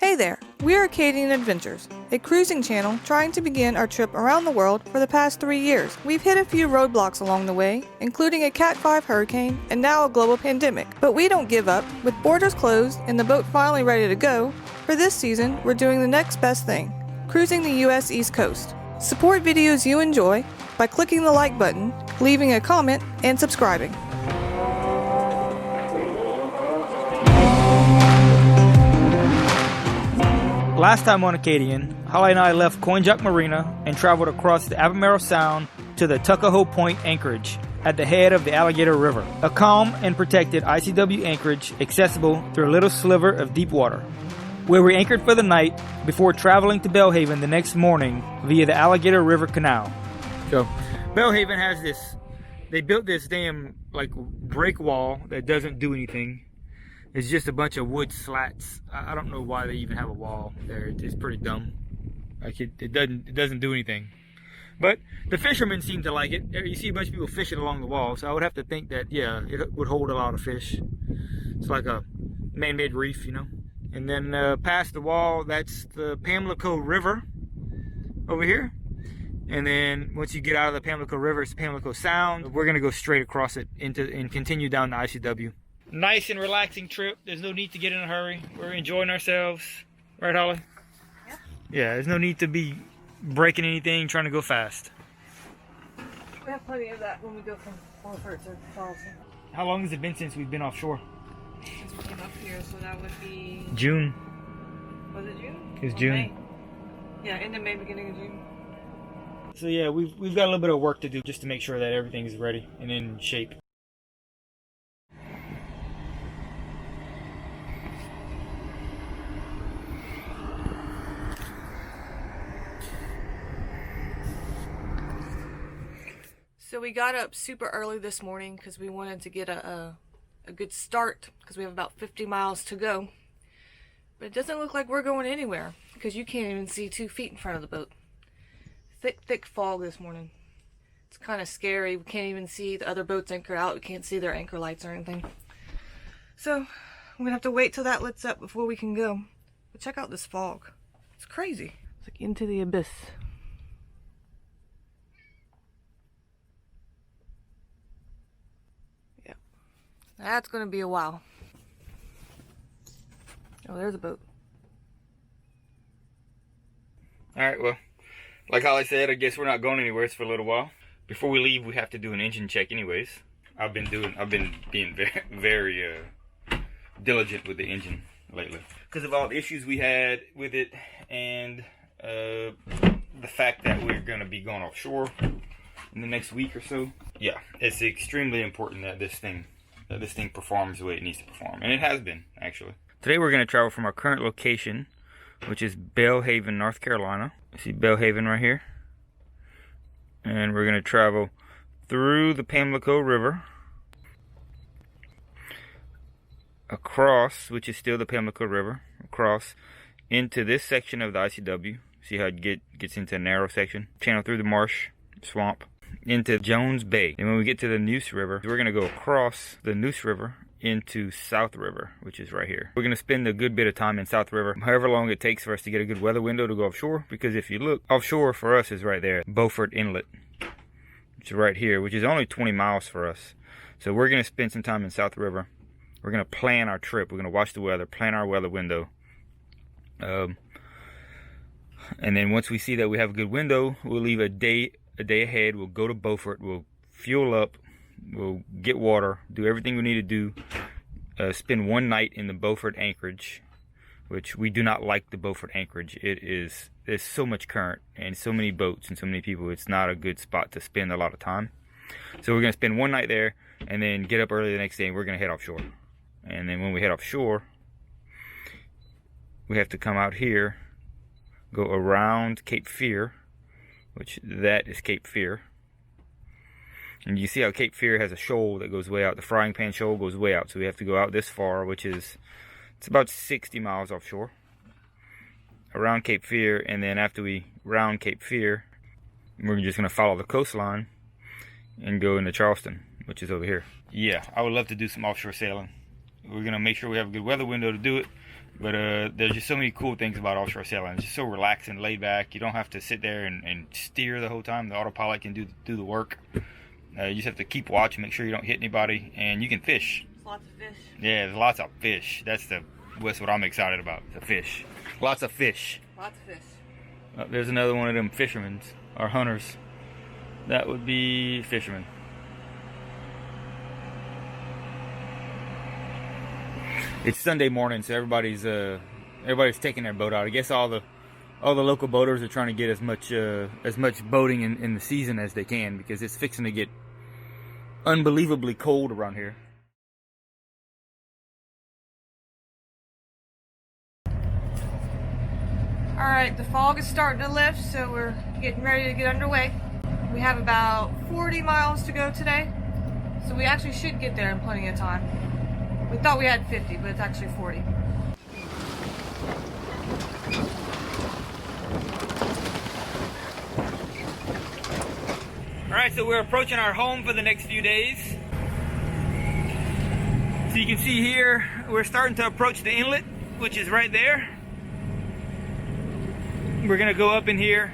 Hey there, we're Acadian Adventures, a cruising channel trying to begin our trip around the world for the past 3 years. We've hit a few roadblocks along the way, including a Cat 5 hurricane and now a global pandemic. But we don't give up. With borders closed and the boat finally ready to go, for this season we're doing the next best thing, cruising the US East Coast. Support videos you enjoy by clicking the like button, leaving a comment, and subscribing. Last time on Acadian, Holly and I left Coinjock Marina and traveled across the Albemarle Sound to the Tuckahoe Point anchorage at the head of the Alligator River, a calm and protected ICW anchorage accessible through a little sliver of deep water, where we anchored for the night before traveling to Belhaven the next morning via the Alligator River Canal. So, Belhaven has this, they built this damn like break wall that doesn't do anything. It's just a bunch of wood slats. I don't know why they even have a wall there. It's pretty dumb. Like it doesn't do anything. But the fishermen seem to like it. You see a bunch of people fishing along the wall, so I would have to think that yeah, it would hold a lot of fish. It's like a man-made reef, you know. And then past the wall, that's the Pamlico River over here. And then once you get out of the Pamlico River, it's the Pamlico Sound. We're gonna go straight across it and continue down the ICW. Nice and relaxing trip. There's no need to get in a hurry. We're enjoying ourselves. Right, Holly? Yeah. Yeah, there's no need to be breaking anything, trying to go fast. We have plenty of that when we go from Beaufort to Charleston. How long has it been since we've been offshore? Since we came up here, so that would be... June. Was it June? It was June. May. Yeah, end of May, beginning of June. So yeah, we've got a little bit of work to do just to make sure that everything is ready and in shape. So we got up super early this morning because we wanted to get a good start because we have about 50 miles to go. But it doesn't look like we're going anywhere because you can't even see 2 feet in front of the boat. Thick fog this morning. It's kind of scary. We can't even see the other boats anchored out. We can't see their anchor lights or anything. So I'm going to have to wait till that lets up before we can go. But check out this fog. It's crazy. It's like into the abyss. That's going to be a while. Oh, there's a boat. Alright, well, like Holly said, I guess we're not going anywhere for a little while. Before we leave, we have to do an engine check anyways. I've been being very diligent with the engine lately. Because of all the issues we had with it and the fact that we're going to be going offshore in the next week or so. Yeah, it's extremely important that this thing performs the way it needs to perform. And it has been, actually. Today we're going to travel from our current location, which is Belhaven, North Carolina. You see Belhaven right here. And we're going to travel through the Pamlico River, across, which is still the Pamlico River, across into this section of the ICW. See how it gets into a narrow section? Channel through the marsh, swamp, into Jones Bay. And when we get to the Neuse River, we're going to go across the Neuse River into South River, which is right here. We're going to spend a good bit of time in South River, however long it takes for us to get a good weather window to go offshore, because if you look, offshore for us is right there, Beaufort Inlet, which is right here, which is only 20 miles for us. So we're going to spend some time in South River. We're going to plan our trip. We're going to watch the weather, plan our weather window. And then once we see that we have a good window, we'll leave a day ahead. We'll go to Beaufort, we'll fuel up, we'll get water, do everything we need to do, spend one night in the Beaufort anchorage, which we do not like the Beaufort anchorage. There's so much current and so many boats and so many people, it's not a good spot to spend a lot of time. So we're going to spend one night there and then get up early the next day and we're going to head offshore. And then when we head offshore, we have to come out here, go around Cape Fear, which that is Cape Fear. And you see how Cape Fear has a shoal that goes way out. The Frying Pan Shoal goes way out. So we have to go out this far, which is, it's about 60 miles offshore. Around Cape Fear, and then after we round Cape Fear, we're just going to follow the coastline and go into Charleston, which is over here. Yeah, I would love to do some offshore sailing. We're going to make sure we have a good weather window to do it. But there's just so many cool things about offshore sailing. It's just so relaxed and laid back. You don't have to sit there and steer the whole time. The autopilot can do the work. You just have to keep watch and make sure you don't hit anybody, and you can fish. Lots of fish. Yeah, there's lots of fish. That's what I'm excited about. The fish. Lots of fish. Lots of fish. There's another one of them fishermen or hunters. That would be fishermen. It's Sunday morning, so everybody's taking their boat out. I guess all the local boaters are trying to get as much boating in the season as they can, because it's fixing to get unbelievably cold around here. All right, the fog is starting to lift, so we're getting ready to get underway. We have about 40 miles to go today, so we actually should get there in plenty of time. We thought we had 50, but it's actually 40. Alright, so we're approaching our home for the next few days. So you can see here, we're starting to approach the inlet, which is right there. We're gonna go up in here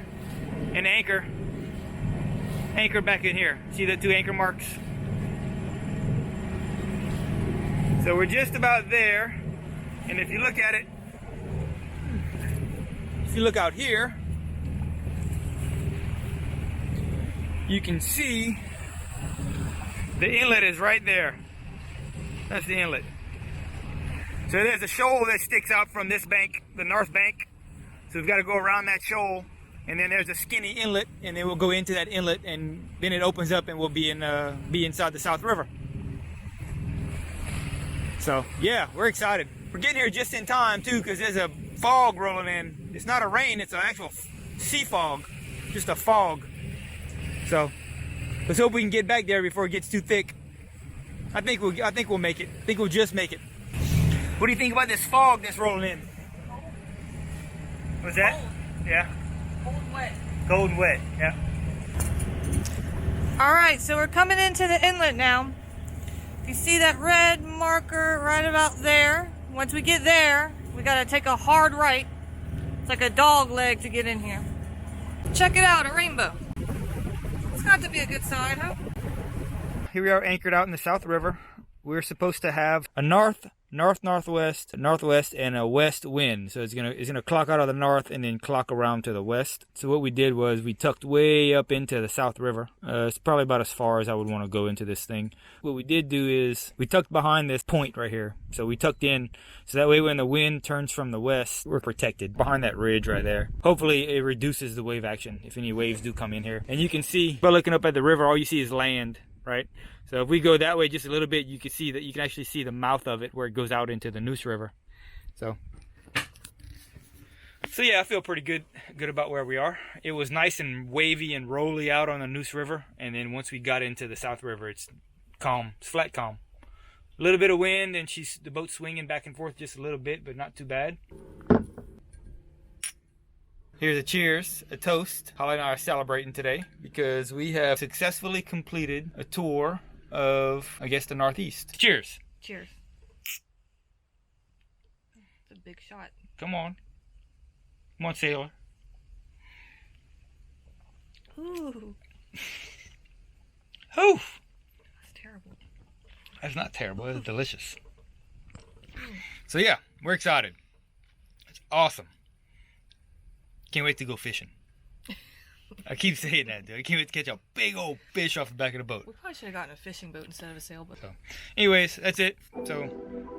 and anchor back in here. See the 2 anchor marks? So we're just about there, and if you look at it, if you look out here, you can see the inlet is right there. That's the inlet. So there's a shoal that sticks out from this bank, the north bank. So we've got to go around that shoal, and then there's a skinny inlet, and then we'll go into that inlet, and then it opens up, and we'll be inside the South River. So yeah, we're excited. We're getting here just in time too, because there's a fog rolling in. It's not a rain; it's an actual sea fog, just a fog. So let's hope we can get back there before it gets too thick. I think we'll make it. I think we'll just make it. What do you think about this fog that's rolling in? What's that? Cold. Yeah. Cold and wet. Cold and wet. Yeah. All right, so we're coming into the inlet now. You see that red marker right about there? Once we get there, we gotta take a hard right. It's like a dog leg to get in here. Check it out, a rainbow. It's got to be a good sign, huh? Here we are anchored out in the South River. We're supposed to have a northwest, and a west wind. So it's gonna clock out of the north and then clock around to the west. So what we did was we tucked way up into the South River. It's probably about as far as I would want to go into this thing. What we did do is we tucked behind this point right here. So we tucked in, so that way when the wind turns from the west, we're protected behind that ridge right there. Hopefully it reduces the wave action if any waves do come in here. And you can see, by looking up at the river, all you see is land, right? So if we go that way just a little bit, you can see that you can actually see the mouth of it where it goes out into the Neuse River. So yeah, I feel pretty good about where we are. It was nice and wavy and rolly out on the Neuse River, and then once we got into the South River, it's calm. It's flat calm. A little bit of wind, and the boat's swinging back and forth just a little bit, but not too bad. Here's a cheers, a toast. Holly and I are celebrating today because we have successfully completed a tour of, I guess, the Northeast. Cheers. Cheers. It's a big shot. Come on. Come on, sailor. Ooh. Oof. That's terrible. That's not terrible. It's delicious. So yeah, we're excited. It's awesome. Can't wait to go fishing. I keep saying that, dude. I can't wait to catch a big old fish off the back of the boat. We probably should have gotten a fishing boat instead of a sailboat. So, anyways, that's it. So,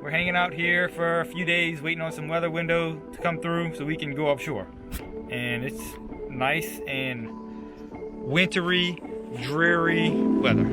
we're hanging out here for a few days, waiting on some weather window to come through so we can go offshore. And it's nice and wintry, dreary weather.